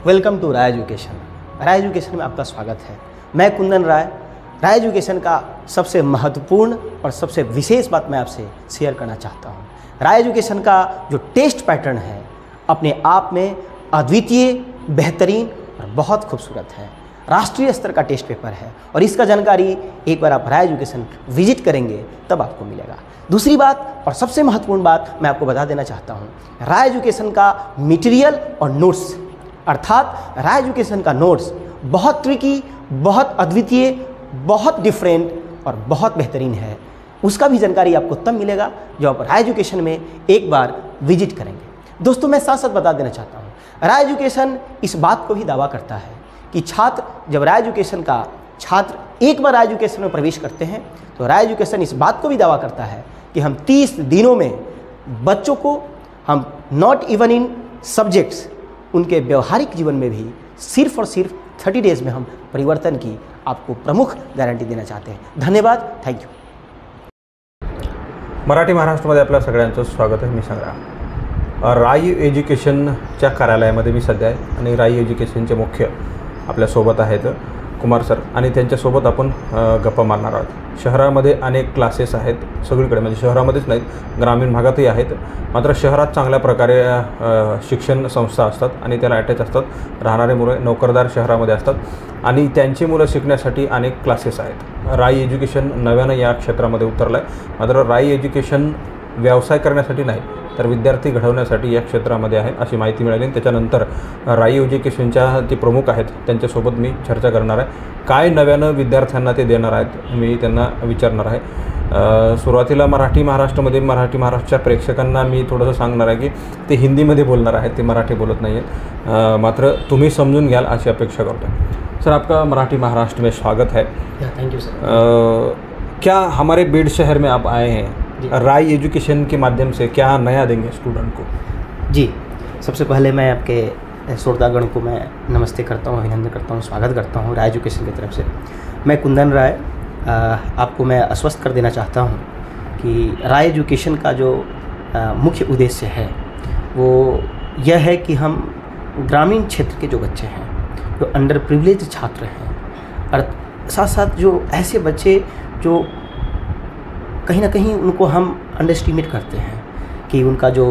Welcome to Rai education. Rai education में आपका स्वागत है। मैं कुंदन राय। राय एजुकेशन का सबसे महत्वपूर्ण और सबसे विशेष बात मैं आपसे शेयर करना चाहता हूँ। राय एजुकेशन का जो टेस्ट पैटर्न है अपने आप में अद्वितीय, बेहतरीन और बहुत खूबसूरत है। राष्ट्रीय स्तर का टेस्ट पेपर है और इसका जानकारी एक बार आप राय एजुकेशन विजिट करेंगे तब आपको मिलेगा। दूसरी बात और सबसे महत्वपूर्ण बात मैं आपको बता देना चाहता हूँ, राय एजुकेशन का मटेरियल और नोट्स अर्थात राय एजुकेशन का नोट्स बहुत ट्रिकी, बहुत अद्वितीय, बहुत डिफरेंट और बहुत बेहतरीन है। उसका भी जानकारी आपको तब मिलेगा जब आप राय एजुकेशन में एक बार विजिट करेंगे। दोस्तों, मैं साथ साथ बता देना चाहता हूँ, राय एजुकेशन इस बात को भी दावा करता है कि छात्र जब राय एजुकेशन का छात्र एक बार राय एजुकेशन में प्रवेश करते हैं तो राय एजुकेशन इस बात को भी दावा करता है कि हम 30 दिनों में बच्चों को हम नॉट इवन इन सब्जेक्ट्स उनके व्यवहारिक जीवन में भी सिर्फ और सिर्फ 30 डेज में हम परिवर्तन की आपको प्रमुख गारंटी देना चाहते हैं। धन्यवाद, थैंक यू। मराठी महाराष्ट्रामध्ये आपल्या सगळ्यांचं स्वागत आहे। मी संग्राम राय एज्युकेशनच्या कार्यालयामध्ये मी सध्या आहे आणि राय एज्युकेशनचे मुख्य आपल्यासोबत आहेत कुमार सर आणि त्यांच्यासोबत आपण गप्पा मारणार आहोत। शहरामध्ये अनेक क्लासेस आहेत सगळीकडे, म्हणजे शहरामध्येच नाहीत, ग्रामीण भागातही आहेत। मात्र शहरात चांगल्या प्रकारे शिक्षण संस्था असतात आणि त्याला अटॅच असतात, राहणारे मुलं नोकरदार शहरामध्ये असतात आणि त्यांची मुलं शिकण्यासाठी अनेक क्लासेस आहेत। राय एज्युकेशन नव्यानं या क्षेत्रामध्ये उतरलं आहे। मात्र राय एज्युकेशन व्यवसाय करण्यासाठी नाही तर विद्यार्थी घडवण्यासाठी या क्षेत्रामध्ये आहे अशी माहिती मिळाली। त्याच्यानंतर राय एज्युकेशनच्या जे प्रमुख आहेत त्यांच्यासोबत मी चर्चा करणार आहे। काय नव्यानं विद्यार्थ्यांना ते देणार आहेत मी त्यांना विचारणार आहे। सुरुवातीला मराठी महाराष्ट्राच्या प्रेक्षकांना मी थोडंसं सांगणार आहे की ते हिंदीमध्ये बोलणार आहेत, ते मराठी बोलत नाही आहेत, मात्र तुम्ही समजून घ्याल अशी अपेक्षा करतो। सर, आपका मराठी महाराष्ट्र में स्वागत है। Thank you sir. क्या हमारे बीड शहर में आप आए हैं, राय एजुकेशन के माध्यम से क्या नया देंगे स्टूडेंट को? जी, सबसे पहले मैं आपके श्रोतागण को मैं नमस्ते करता हूँ, अभिनंदन करता हूँ, स्वागत करता हूँ राय एजुकेशन की तरफ से। मैं कुंदन राय आपको मैं आश्वस्त कर देना चाहता हूँ कि राय एजुकेशन का जो मुख्य उद्देश्य है वो यह है कि हम ग्रामीण क्षेत्र के जो बच्चे हैं, जो अंडर प्रिविलेज छात्र हैं और साथ साथ जो ऐसे बच्चे जो कहीं ना कहीं उनको हम अंडर एस्टिमेट करते हैं कि उनका जो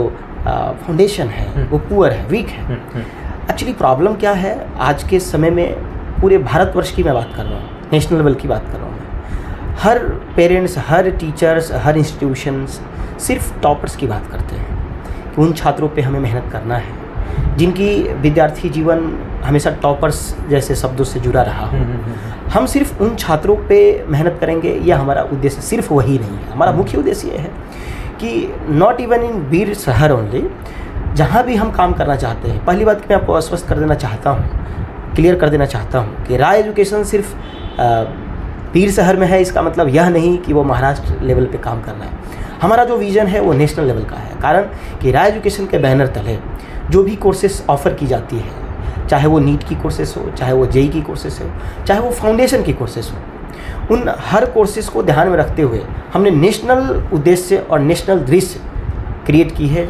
फाउंडेशन है वो पुअर है, वीक है। एक्चुअली प्रॉब्लम क्या है आज के समय में, पूरे भारतवर्ष की मैं बात कर रहा हूँ, नेशनल लेवल की बात कर रहा हूँ मैं। हर पेरेंट्स, हर टीचर्स, हर इंस्टीट्यूशंस सिर्फ टॉपर्स की बात करते हैं कि उन छात्रों पे हमें मेहनत करना है जिनकी विद्यार्थी जीवन हमेशा टॉपर्स जैसे शब्दों से जुड़ा रहा हो। हम सिर्फ उन छात्रों पे मेहनत करेंगे, यह हमारा उद्देश्य सिर्फ वही नहीं है। हमारा मुख्य उद्देश्य ये है कि नॉट इवन इन बीड शहर ओनली, जहाँ भी हम काम करना चाहते हैं, पहली बात मैं आपको आश्वस्त कर देना चाहता हूँ, क्लियर कर देना चाहता हूँ कि राय एजुकेशन सिर्फ बीड शहर में है इसका मतलब यह नहीं कि वो महाराष्ट्र लेवल पे काम कर रहा है। हमारा जो विज़न है वो नेशनल लेवल का है, कारण कि राय एजुकेशन के बैनर तले जो भी कोर्सेस ऑफ़र की जाती है, चाहे वो नीट की कोर्सेस हो, चाहे वो जेई की कोर्सेस हो, चाहे वो फाउंडेशन की कोर्सेस हो, उन हर कोर्सेस को ध्यान में रखते हुए हमने नेशनल उद्देश्य और नेशनल दृश्य क्रिएट की है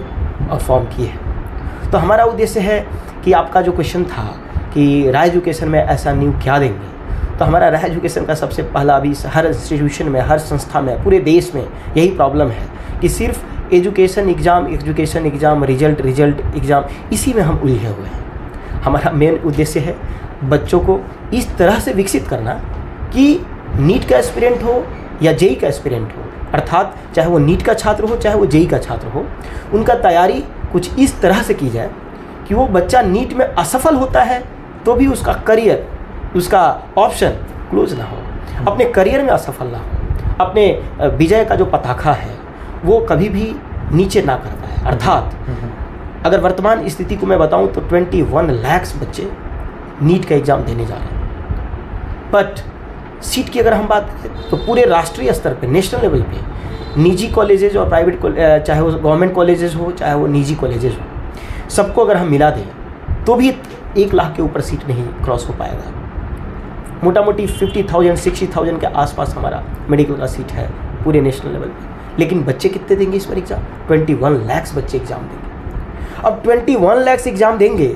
और फॉर्म की है। तो हमारा उद्देश्य है कि आपका जो क्वेश्चन था कि राय एजुकेशन में ऐसा न्यू क्या देंगे, तो हमारा राय एजुकेशन का सबसे पहला अभी हर इंस्टीट्यूशन में, हर संस्था में, पूरे देश में यही प्रॉब्लम है कि सिर्फ एजुकेशन एग्ज़ाम, रिजल्ट एग्ज़ाम, इसी में हम उलझे हुए हैं। हमारा मेन उद्देश्य है बच्चों को इस तरह से विकसित करना कि नीट का एस्पिरेंट हो या जेई का एस्पिरेंट हो, अर्थात चाहे वो नीट का छात्र हो चाहे वो जेई का छात्र हो, उनका तैयारी कुछ इस तरह से की जाए कि वो बच्चा नीट में असफल होता है तो भी उसका करियर, उसका ऑप्शन क्लोज ना हो, अपने करियर में असफल ना हो, अपने विजय का जो पताखा है वो कभी भी नीचे ना कर पाए। अर्थात अगर वर्तमान स्थिति को मैं बताऊं तो 21 लाख बच्चे नीट का एग्ज़ाम देने जा रहे हैं, बट सीट की अगर हम बात करें तो पूरे राष्ट्रीय स्तर पे, नेशनल लेवल पे निजी कॉलेजेज और प्राइवेट, चाहे वो गवर्नमेंट कॉलेजेस हो चाहे वो निजी कॉलेजेस हो, सबको अगर हम मिला दें तो भी 1 लाख के ऊपर सीट नहीं क्रॉस हो पाएगा। मोटा मोटी 50,000 60,000 के आसपास हमारा मेडिकल का सीट है पूरे नेशनल लेवल पे, लेकिन बच्चे कितने देंगे इस बार एग्ज़ाम? 21 लाख बच्चे एग्ज़ाम देंगे। अब 21 लाख एग्ज़ाम देंगे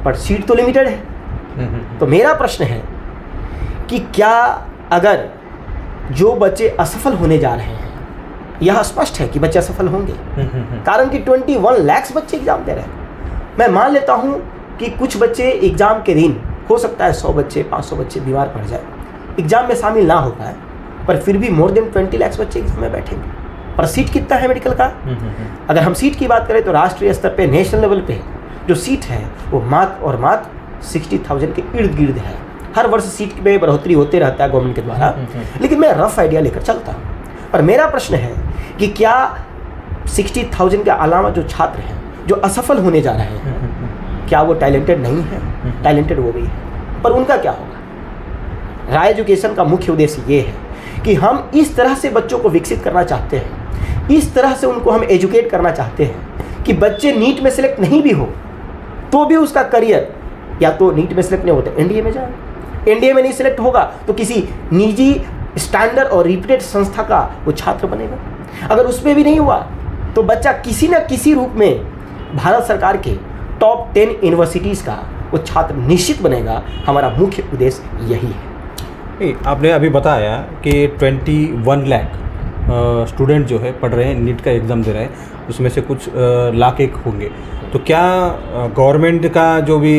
पर सीट तो लिमिटेड है। तो मेरा प्रश्न है कि क्या अगर जो बच्चे असफल होने जा रहे हैं, यह स्पष्ट है कि बच्चे असफल होंगे, कारण कि 21 लाख बच्चे एग्जाम दे रहे हैं। मैं मान लेता हूं कि कुछ बच्चे एग्जाम के दिन, हो सकता है 100 बच्चे 500 बच्चे बीमार पड़ जाए, एग्जाम में शामिल ना हो पाए, पर फिर भी मोर देन 20 लाख बच्चे एग्जाम में बैठेंगे। पर सीट कितना है मेडिकल का? अगर हम सीट की बात करें तो राष्ट्रीय स्तर पे, नेशनल लेवल पे जो सीट है वो मात्र 60,000 के इर्द गिर्द है। हर वर्ष सीट में बढ़ोतरी होते रहता है गवर्नमेंट के द्वारा, लेकिन मैं रफ आइडिया लेकर चलता हूँ। पर मेरा प्रश्न है कि क्या 60,000 के अलावा जो छात्र हैं जो असफल होने जा रहे हैं, क्या वो टैलेंटेड नहीं है? टैलेंटेड वो भी है, पर उनका क्या होगा? राय एजुकेशन का मुख्य उद्देश्य ये है कि हम इस तरह से बच्चों को विकसित करना चाहते हैं, इस तरह से उनको हम एजुकेट करना चाहते हैं कि बच्चे नीट में सेलेक्ट नहीं भी हो तो भी उसका करियर, या तो नीट में सेलेक्ट नहीं होता एनडीए में जाए, एनडीए में नहीं सेलेक्ट होगा तो किसी निजी स्टैंडर्ड और रिप्यूटेड संस्था का वो छात्र बनेगा। अगर उसमें भी नहीं हुआ तो बच्चा किसी न किसी रूप में भारत सरकार के टॉप 10 यूनिवर्सिटीज़ का वो छात्र निश्चित बनेगा। हमारा मुख्य उद्देश्य यही है। आपने अभी बताया कि 21 लाख स्टूडेंट जो है पढ़ रहे हैं, नीट का एग्ज़ाम दे रहे हैं, उसमें से कुछ लाख एक होंगे। तो क्या गवर्नमेंट का जो भी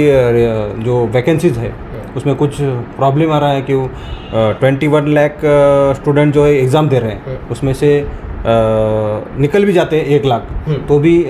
जो वैकेंसीज है उसमें कुछ प्रॉब्लम आ रहा है कि 21 लाख स्टूडेंट जो है एग्ज़ाम दे रहे हैं, उसमें से निकल भी जाते हैं 1 लाख, तो भी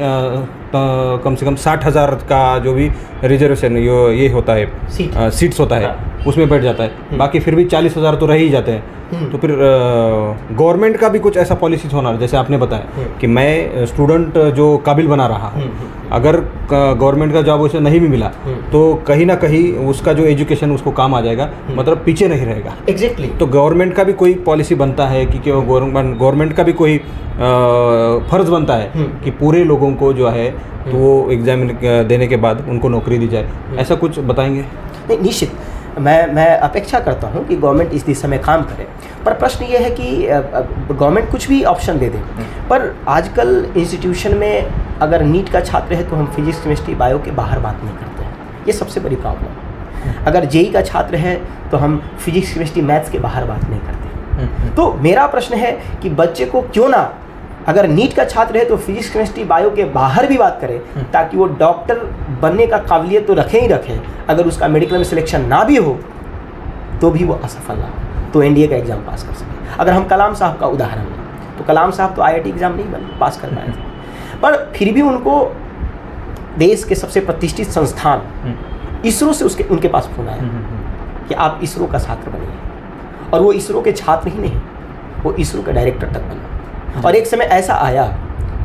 कम से कम 60,000 का जो भी रिजर्वेशन ये होता है, सीट्स होता है, उसमें बैठ जाता है। बाकी फिर भी 40,000 तो रह ही जाते हैं। तो फिर गवर्नमेंट का भी कुछ ऐसा पॉलिसीज होना, जैसे आपने बताया कि मैं स्टूडेंट जो काबिल बना रहा हूँ, अगर गवर्नमेंट का जॉब उसे नहीं भी मिला तो कहीं ना कहीं उसका जो एजुकेशन उसको काम आ जाएगा, मतलब पीछे नहीं रहेगा। एग्जैक्टली। तो गवर्नमेंट का भी कोई पॉलिसी बनता है कि गवर्नमेंट का भी कोई फर्ज बनता है कि पूरे लोगों को जो है तो वो एग्जाम देने के बाद उनको नौकरी दी जाए, ऐसा कुछ बताएंगे? नहीं, निश्चित मैं अपेक्षा करता हूं कि गवर्नमेंट इस दिशा में काम करे, पर प्रश्न ये है कि गवर्नमेंट कुछ भी ऑप्शन दे दे, पर आजकल इंस्टीट्यूशन में अगर नीट का छात्र है तो हम फिजिक्स केमिस्ट्री बायो के बाहर बात नहीं करते हैं, ये सबसे बड़ी प्रॉब्लम है। अगर जेई का छात्र है तो हम फिजिक्स केमिस्ट्री मैथ्स के बाहर बात नहीं करते। तो मेरा प्रश्न है कि बच्चे को क्यों ना, अगर नीट का छात्र है तो फिजिक्स केमिस्ट्री बायो के बाहर भी बात करें, ताकि वो डॉक्टर बनने का काबिलियत तो रखे ही रखे, अगर उसका मेडिकल में सिलेक्शन ना भी हो तो भी वो असफल ना हो तो एनडीए का एग्ज़ाम पास कर सके। अगर हम कलाम साहब का उदाहरण लें तो कलाम साहब तो आईआईटी एग्ज़ाम नहीं पास कर पाए थे, पर फिर भी उनको देश के सबसे प्रतिष्ठित संस्थान इसरो से उनके पास फोन आया कि आप इसरो का छात्र बनिए, और वो इसरो के छात्र ही नहीं, वो इसरो के डायरेक्टर तक बने। और एक समय ऐसा आया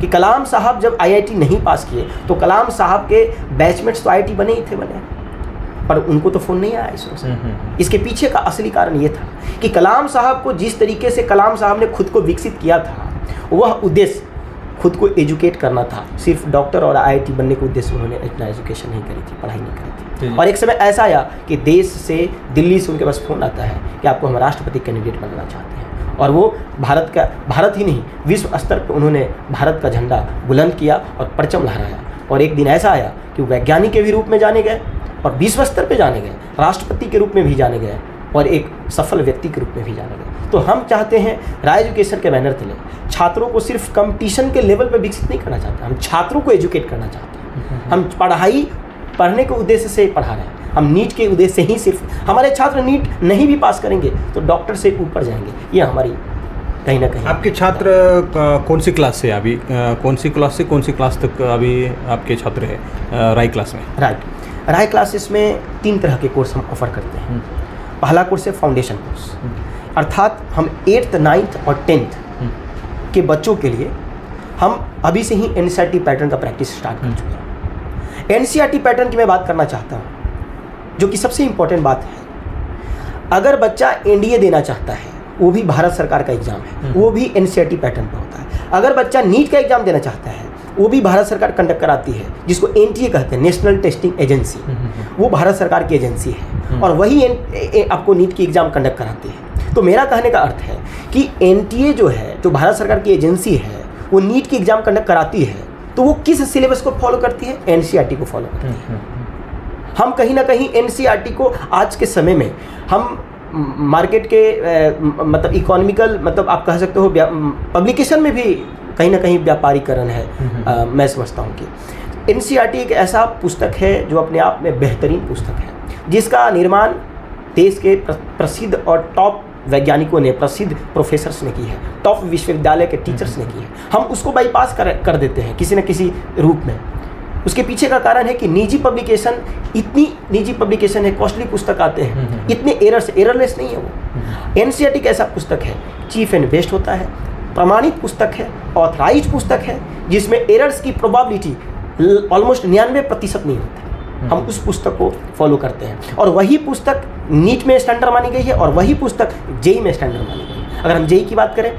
कि कलाम साहब जब आईआईटी नहीं पास किए तो कलाम साहब के बैचमेट्स तो आईआईटी बने ही थे, पर उनको तो फ़ोन नहीं आया इसरो से। इसके पीछे का असली कारण ये था कि कलाम साहब को जिस तरीके से कलाम साहब ने खुद को विकसित किया था, वह उद्देश्य खुद को एजुकेट करना था। सिर्फ डॉक्टर और आईआईटी बनने के उद्देश्य उन्होंने इतना एजुकेशन नहीं करी थी, पढ़ाई नहीं करी थी। और एक समय ऐसा आया कि देश से, दिल्ली से उनके पास फ़ोन आता है कि आपको हम राष्ट्रपति कैंडिडेट बनना चाहते हैं, और वो भारत ही नहीं विश्व स्तर पर उन्होंने भारत का झंडा बुलंद किया और परचम लहराया। और एक दिन ऐसा आया कि वैज्ञानिक के भी रूप में जाने गए और विश्व स्तर पे जाने गए, राष्ट्रपति के रूप में भी जाने गए और एक सफल व्यक्ति के रूप में भी जाने गए। तो हम चाहते हैं राय एजुकेशन के बैनर तले छात्रों को सिर्फ कंपटीशन के लेवल पर विकसित नहीं करना चाहते, हम छात्रों को एजुकेट करना चाहते हैं। हम पढ़ने के उद्देश्य से पढ़ा रहे हैं, हम नीट के उद्देश्य से ही, सिर्फ हमारे छात्र नीट नहीं भी पास करेंगे तो डॉक्टर से ऊपर जाएंगे, ये हमारी कहीं ना कहीं। आपके छात्र कौन सी क्लास से अभी, कौन सी क्लास तक अभी आपके छात्र हैं राय क्लास में? राय क्लासेस में 3 तरह के कोर्स हम ऑफर करते हैं। पहला कोर्स है फाउंडेशन कोर्स, अर्थात हम 8th 9th और 10th के बच्चों के लिए हम अभी से ही एनसीईआरटी पैटर्न का प्रैक्टिस स्टार्ट कर चुके हैं। एनसीईआरटी पैटर्न की मैं बात करना चाहता हूँ, जो कि सबसे इम्पोर्टेंट बात है। अगर बच्चा एनडीए देना चाहता है, वो भी भारत सरकार का एग्जाम है, वो भी एनसीईआरटी पैटर्न पर होता है। अगर बच्चा नीट का एग्जाम देना चाहता है, वो भी भारत सरकार कंडक्ट कराती है, जिसको एनटीए कहते हैं, नेशनल टेस्टिंग एजेंसी, वो भारत सरकार की एजेंसी है, और वही आपको नीट की एग्जाम कंडक्ट कराती है। तो मेरा कहने का अर्थ है कि एनटीए जो है, जो भारत सरकार की एजेंसी है, वो नीट की एग्जाम कंडक्ट कराती है, तो वो किस सिलेबस को फॉलो करती है? एनसीईआरटी को फॉलो करती है। हम कहीं ना कहीं एनसीईआरटी को आज के समय में हम मार्केट के मतलब इकोनॉमिकल, मतलब आप कह सकते हो पब्लिकेशन में भी कहीं ना कहीं व्यापारीकरण है। मैं समझता हूँ कि एनसीईआरटी एक ऐसा पुस्तक है जो अपने आप में बेहतरीन पुस्तक है, जिसका निर्माण देश के प्रसिद्ध और टॉप वैज्ञानिकों ने, प्रसिद्ध प्रोफेसर्स ने की है, टॉप विश्वविद्यालय के टीचर्स ने की है। हम उसको बाईपास कर देते हैं किसी न किसी रूप में। उसके पीछे का कारण है कि निजी पब्लिकेशन, इतनी निजी पब्लिकेशन है, कॉस्टली पुस्तक आते हैं, इतने एररलेस नहीं है वो। एनसीईआरटी का ऐसा पुस्तक है, चीफ एंड बेस्ट होता है, प्रमाणित पुस्तक है, ऑथराइज पुस्तक है, जिसमें एरर्स की प्रोबेबिलिटी ऑलमोस्ट 99% नहीं होती। हम उस पुस्तक को फॉलो करते हैं और वही पुस्तक नीट में स्टैंडर्ड मानी गई है और वही पुस्तक जेई में स्टैंडर्ड मानी गई है। अगर हम जेई की बात करें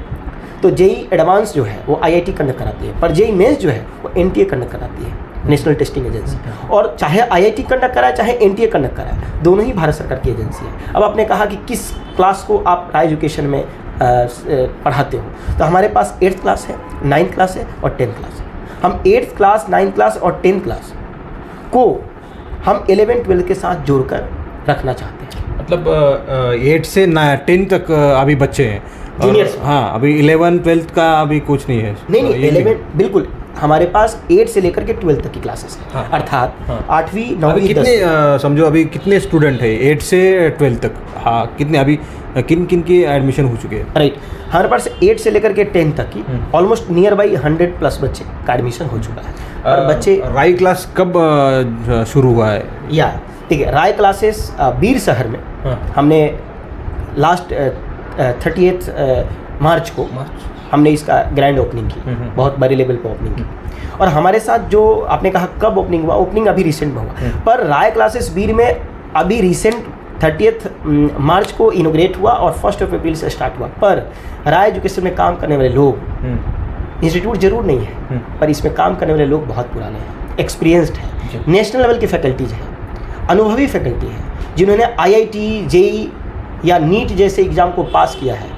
तो जेई एडवांस जो है वो आईआईटी कंडक्ट कराती है, पर जेई मेंस जो है वो एनटीए कंडक्ट कराती है, नेशनल टेस्टिंग एजेंसी। और चाहे आईआईटी कंडक्ट कराए चाहे एनटीए कंडक्ट कराए, दोनों ही भारत सरकार की एजेंसी है। अब आपने कहा कि किस क्लास को आप राय एजुकेशन में पढ़ाते हो, तो हमारे पास 8th क्लास है, 9th क्लास है और 10th क्लास है। हम 8th क्लास, 9th क्लास और 10th क्लास को हम 11th 12th के साथ जोड़कर रखना चाहते हैं। मतलब 8 से 10 तक अभी बच्चे हैं, जूनियर्स। हाँ, अभी 11 12 का अभी कुछ नहीं है। नहीं 11 बिल्कुल, हमारे पास 8 से लेकर के 12 तक की क्लासेस है। हाँ, अर्थात हाँ, 8वीं 9वीं कितने समझो अभी कितने स्टूडेंट है 8 से 12 तक? हाँ, कितने अभी किन किन की एडमिशन हो चुके हैं? राइट, हमारे पास 8 से लेकर के 10 तक की ऑलमोस्ट नियर बाई 100+ बच्चे का एडमिशन हो चुका है। और बच्चे राय क्लास कब शुरू हुआ है? या ठीक है, राय क्लासेस बीर शहर में हमने लास्ट 30 मार्च को हमने इसका ग्रैंड ओपनिंग की, बहुत बड़े लेवल पर ओपनिंग की। और हमारे साथ जो आपने कहा कब ओपनिंग हुआ, ओपनिंग अभी रिसेंट में हुआ, पर राय क्लासेस बीर में अभी रिसेंट 30 मार्च को इनोग्रेट हुआ और 1 अप्रैल से स्टार्ट हुआ। पर राय एजुकेशन में काम करने वाले लोग, इंस्टीट्यूट जरूर नहीं है पर इसमें काम करने वाले लोग बहुत पुराने हैं, एक्सपीरियंस्ड हैं, नेशनल लेवल की फैकल्टीज हैं, अनुभवी फैकल्टी है, जिन्होंने आईआईटी, जेई या नीट जैसे एग्ज़ाम को पास किया है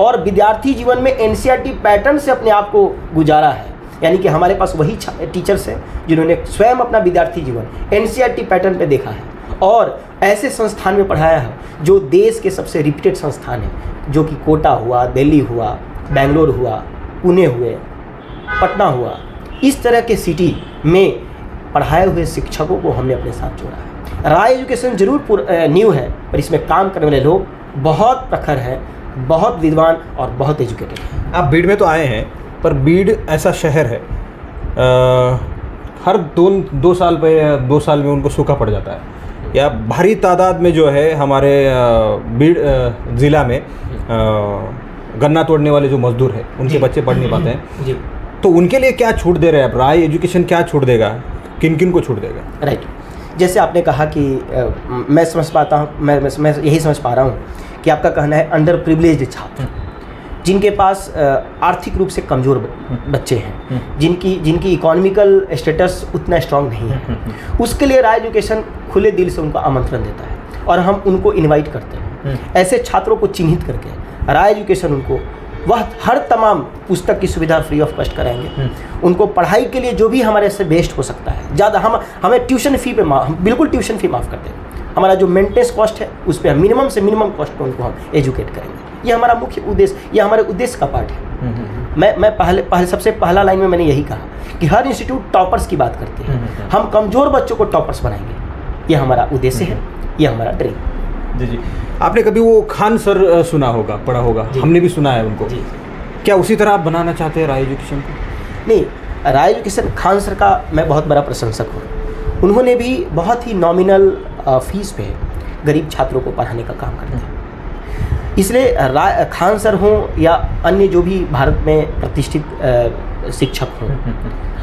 और विद्यार्थी जीवन में एनसीईआरटी पैटर्न से अपने आप को गुजारा है। यानी कि हमारे पास वही टीचर्स हैं जिन्होंने स्वयं अपना विद्यार्थी जीवन एनसीईआरटी पैटर्न पे देखा है और ऐसे संस्थान में पढ़ाया है जो देश के सबसे रिप्यूटेड संस्थान है, जो कि कोटा हुआ, दिल्ली हुआ, बेंगलोर हुआ, पुणे हुए, पटना हुआ। इस तरह के सिटी में पढ़ाए हुए शिक्षकों को हमने अपने साथ जोड़ा है। राय एजुकेशन जरूर न्यू है पर इसमें काम करने वाले लोग बहुत प्रखर हैं, बहुत विद्वान और बहुत एजुकेटेड हैं। आप बीड़ में तो आए हैं, पर बीड़ ऐसा शहर है हर 2 साल पे 2 साल में उनको सूखा पड़ जाता है, या भारी तादाद में जो है हमारे बीड़ ज़िला में गन्ना तोड़ने वाले जो मजदूर हैं उनके बच्चे पढ़ नहीं पाते हैं जी। तो उनके लिए क्या छूट दे रहे हैं आप? राय एजुकेशन क्या छूट देगा, किन किन को छूट देगा? राइट, जैसे आपने कहा कि मैं समझ पाता हूँ, मैं यही समझ पा रहा हूँ कि आपका कहना है अंडर प्रिविलेज्ड छात्र, जिनके पास आर्थिक रूप से कमज़ोर बच्चे हैं, जिनकी इकोनॉमिकल स्टेटस उतना स्ट्रांग नहीं है, उसके लिए राय एजुकेशन खुले दिल से उनको आमंत्रण देता है और हम उनको इनवाइट करते हैं। ऐसे छात्रों को चिन्हित करके राय एजुकेशन उनको वह हर तमाम पुस्तक की सुविधा फ्री ऑफ कॉस्ट कराएंगे। उनको पढ़ाई के लिए जो भी हमारे से बेस्ट हो सकता है, ज़्यादा हमें ट्यूशन फ़ी पे हम बिल्कुल ट्यूशन फ़ी माफ़ करते हैं। हमारा जो मेंटेनेंस कॉस्ट है उस पर मिनिमम से मिनिमम कॉस्ट पर उनको हम एजुकेट करेंगे। ये हमारा मुख्य उद्देश्य, ये हमारे उद्देश्य का पार्ट है। मैं पहले सबसे पहला लाइन में मैंने यही कहा कि हर इंस्टीट्यूट टॉपर्स की बात करते हैं, हम कमज़ोर बच्चों को टॉपर्स बनाएंगे, ये हमारा उद्देश्य है, ये हमारा ड्रीम। जी। आपने कभी वो खान सर सुना होगा, पढ़ा होगा, हमने भी सुना है उनको। क्या उसी तरह आप बनाना चाहते हैं राय एजुकेशन को? नहीं, राय एजुकेशन खान सर का मैं बहुत बड़ा प्रशंसक हूँ। उन्होंने भी बहुत ही नॉमिनल फीस पे गरीब छात्रों को पढ़ाने का काम करते हैं। इसलिए खान सर हों या अन्य जो भी भारत में प्रतिष्ठित शिक्षक हों,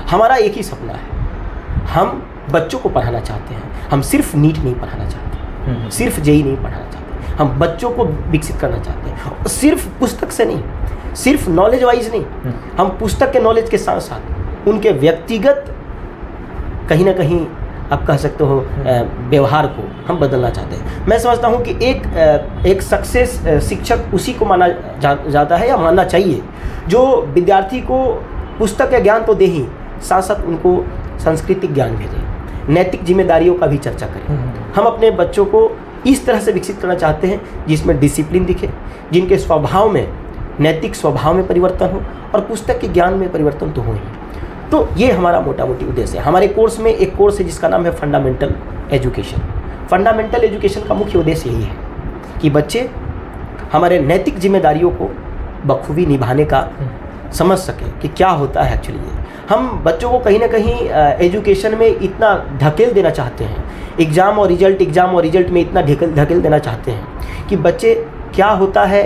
हमारा एक ही सपना है, हम बच्चों को पढ़ाना चाहते हैं। हम सिर्फ नीट नहीं पढ़ाना चाहते, सिर्फ जेई नहीं पढ़ाना चाहते, हम बच्चों को विकसित करना चाहते हैं। सिर्फ पुस्तक से नहीं, सिर्फ नॉलेज वाइज नहीं, हम पुस्तक के नॉलेज के साथ साथ उनके व्यक्तिगत कहीं ना कहीं आप कह सकते हो व्यवहार को हम बदलना चाहते हैं। मैं समझता हूँ कि एक सक्सेस शिक्षक उसी को माना जाता है या मानना चाहिए जो विद्यार्थी को पुस्तक का ज्ञान तो दे ही, साथ साथ उनको सांस्कृतिक ज्ञान भी दे। नैतिक जिम्मेदारियों का भी चर्चा करें। हम अपने बच्चों को इस तरह से विकसित करना चाहते हैं जिसमें डिसिप्लिन दिखे, जिनके स्वभाव में, नैतिक स्वभाव में परिवर्तन हो और पुस्तक के ज्ञान में परिवर्तन तो हो ही। तो ये हमारा मोटा मोटी उद्देश्य है। हमारे कोर्स में एक कोर्स है जिसका नाम है फंडामेंटल एजुकेशन। फंडामेंटल एजुकेशन का मुख्य उद्देश्य यही है कि बच्चे हमारे नैतिक जिम्मेदारियों को बखूबी निभाने का समझ सकें कि क्या होता है एक्चुअली। हम बच्चों को कहीं ना कहीं एजुकेशन में इतना ढकेल देना चाहते हैं, एग्ज़ाम और रिजल्ट में इतना ढकेल देना चाहते हैं कि बच्चे क्या होता है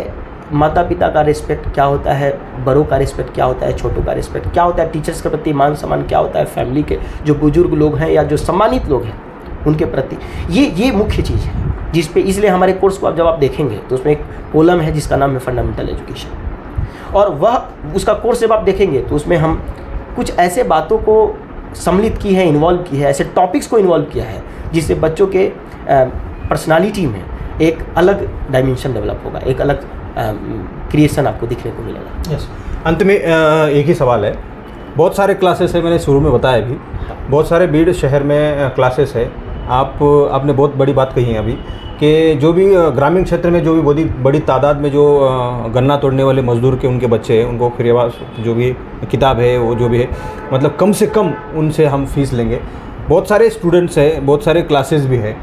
माता पिता का रिस्पेक्ट, क्या होता है बड़ों का रिस्पेक्ट, क्या होता है छोटों का रिस्पेक्ट, क्या होता है टीचर्स के प्रति मान सम्मान, क्या होता है फैमिली के जो बुजुर्ग लोग हैं या जो सम्मानित लोग हैं उनके प्रति, ये मुख्य चीज़ है जिस पे। इसलिए हमारे कोर्स को जब आप देखेंगे तो उसमें एक कॉलम है जिसका नाम है फंडामेंटल एजुकेशन, और वह उसका कोर्स जब आप देखेंगे तो उसमें हम कुछ ऐसे बातों को सम्मिलित की है, इन्वॉल्व की है, ऐसे टॉपिक्स को इन्वॉल्व किया है जिससे बच्चों के पर्सनालिटी में एक अलग डायमेंशन डेवलप होगा, एक अलग क्रिएशन आपको दिखने को मिलेगा। यस। अंत में एक ही सवाल है, बहुत सारे क्लासेस है, मैंने शुरू में बताया भी, बहुत सारे बीड़ शहर में क्लासेस है। आपने बहुत बड़ी बात कही है अभी कि जो भी ग्रामीण क्षेत्र में जो भी बहुत बड़ी तादाद में जो गन्ना तोड़ने वाले मजदूर के उनके बच्चे हैं, उनको फ्री जो भी किताब है वो जो भी है, मतलब कम से कम उनसे हम फीस लेंगे। बहुत सारे स्टूडेंट्स हैं, बहुत सारे क्लासेस भी है,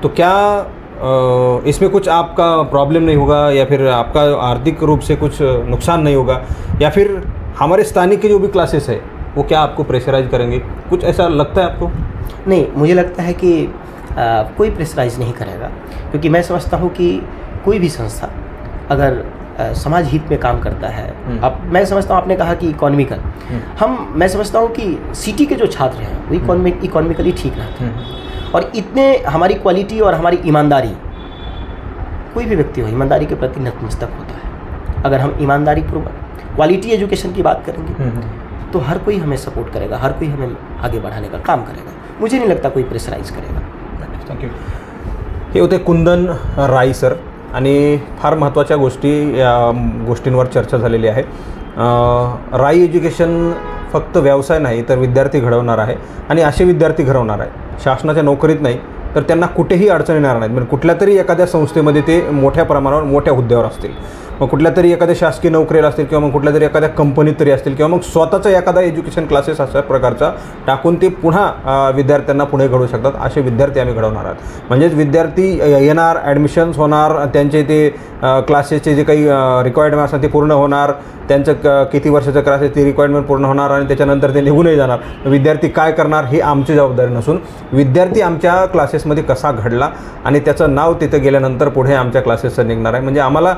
तो क्या इसमें कुछ आपका प्रॉब्लम नहीं होगा या फिर आपका आर्थिक रूप से कुछ नुकसान नहीं होगा, या फिर हमारे स्थानीय के जो भी क्लासेस है वो क्या आपको प्रेशराइज करेंगे, कुछ ऐसा लगता है आपको? नहीं, मुझे लगता है कि कोई प्रेशराइज नहीं करेगा, क्योंकि मैं समझता हूँ कि कोई भी संस्था अगर समाज हित में काम करता है, अब मैं समझता हूँ आपने कहा कि इकोनॉमिकल, मैं समझता हूँ कि सिटी के जो छात्र हैं वो इकोनॉमिकली ठीक रहते हैं, और इतने हमारी क्वालिटी और हमारी ईमानदारी, कोई भी व्यक्ति हो ईमानदारी के प्रति नतमस्तक होता है। अगर हम ईमानदारी पूर्वक क्वालिटी एजुकेशन की बात करेंगे तो हर कोई हमें सपोर्ट करेगा, हर कोई हमें आगे बढ़ाने का काम करेगा। मुझे नहीं लगता कोई प्रेशराइज करेगा। थँक्यू। हे होते कुंदन राई सर, आणि फार महत्त्वाच्या गोष्टींवर चर्चा झालेली आहे। राई एज्युकेशन फक्त व्यवसाय नाही तर विद्यार्थी घडवणार आहे, आणि असे विद्यार्थी घडवणार आहे। शासनाच्या नोकरीत नाही तर त्यांना कुठेही अडचणी येणार नाहीत, म्हणजे कुठल्या तरी एखाद्या संस्थेमध्ये ते मोठ्या प्रमाणावर मोठ्या हुद्द्यावर असतील, मग कुठल्या तरी एखाद्या शासकीय नोकरीला असतील किंवा मग कुठल्या तरी एखाद्या कंपनीत तरी असतील, किंवा मग स्वतःचा एखादा एज्युकेशन क्लासेस अशा प्रकारचा टाकून ते पुन्हा विद्यार्थ्यांना पुढे घडवू शकतात। असे विद्यार्थी आम्ही घडवणार आहोत। म्हणजेच विद्यार्थी येणार, ॲडमिशन्स होणार, त्यांचे ते क्लासेसचे जे काही रिक्वायरमेंट असतात ते पूर्ण होणार, त्यांचं किती वर्षाचं क्लास आहे ती रिक्वायरमेंट पूर्ण होणार, आणि त्याच्यानंतर ते निघूनही जाणार। विद्यार्थी काय करणार ही आमची जबाबदारी नसून विद्यार्थी आमच्या क्लासेसमध्ये कसा घडला आणि त्याचं नाव तिथे गेल्यानंतर पुढे आमच्या क्लासेसचं निघणार आहे। म्हणजे आम्हाला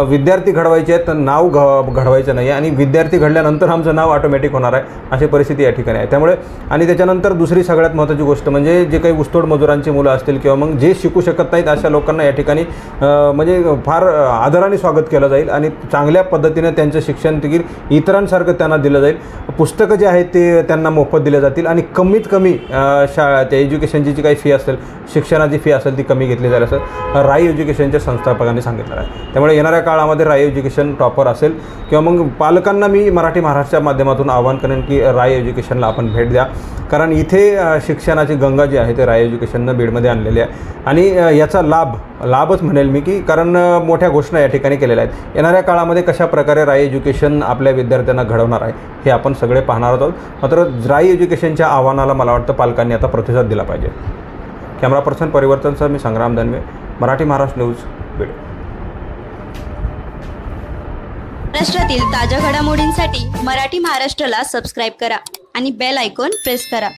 विद्यार्थी घडवायचे आहेत, तर नाव घडवायचं नाही, आणि विद्यार्थी घडल्यानंतर आमचं नाव ऑटोमॅटिक होणार आहे, अशी परिस्थिती या ठिकाणी आहे। त्यामुळे आणि त्याच्यानंतर दुसरी सगळ्यात महत्त्वाची गोष्ट म्हणजे जे काही ऊसतोड मजुरांची मुलं असतील किंवा मग जे शिकू शकत नाहीत अशा लोकांना या ठिकाणी म्हणजे फार आदराने स्वागत केलं जाईल आणि चांगल्या पद्धतीने त्यांचं शिक्षण देखील इतरांसारखं त्यांना दिलं जाईल। पुस्तकं जे आहेत ते त्यांना मोफत दिले जातील आणि कमीत कमी त्या एज्युकेशनची जी काही फी असेल, शिक्षणाची फी असेल ती कमी घेतली जाईल असं राई एज्युकेशनच्या संस्थापकांनी सांगितलं आहे। त्यामुळे येणाऱ्या काळामध्ये राई एज्युकेशन टॉपर असेल किंवा मग पालकांना मी मराठी महाराष्ट्राच्या माध्यमातून आवाहन करेन की राई एज्युकेशनला आपण भेट द्या, कारण इथे शिक्षणाची गंगा जी आहे ते राई एज्युकेशननं बीडमध्ये आणलेली आहे आणि याचा लाभच म्हणेल मी की कारण मोठ्या घोषणा या ठिकाणी केलेल्या आहेत। येणाऱ्या काळामध्ये कशा प्रकारे राई एज्युकेशन आपल्या विद्यार्थ्यांना घडवणार आहे हे आपण सगळे पाहणार आहोत। मात्र राई एज्युकेशनच्या आव्हानाला मला वाटतं पालकांनी आता प्रतिसाद दिला पाहिजे। कॅमेरा पर्सन परिवर्तनसह मी संग्राम दानवे, मराठी महाराष्ट्र न्यूज, बीड। महाराष्ट्रातील ताज्या घडामोडींसाठी मराठी महाराष्ट्राला सबस्क्राईब करा आणि बेल आयकॉन प्रेस करा।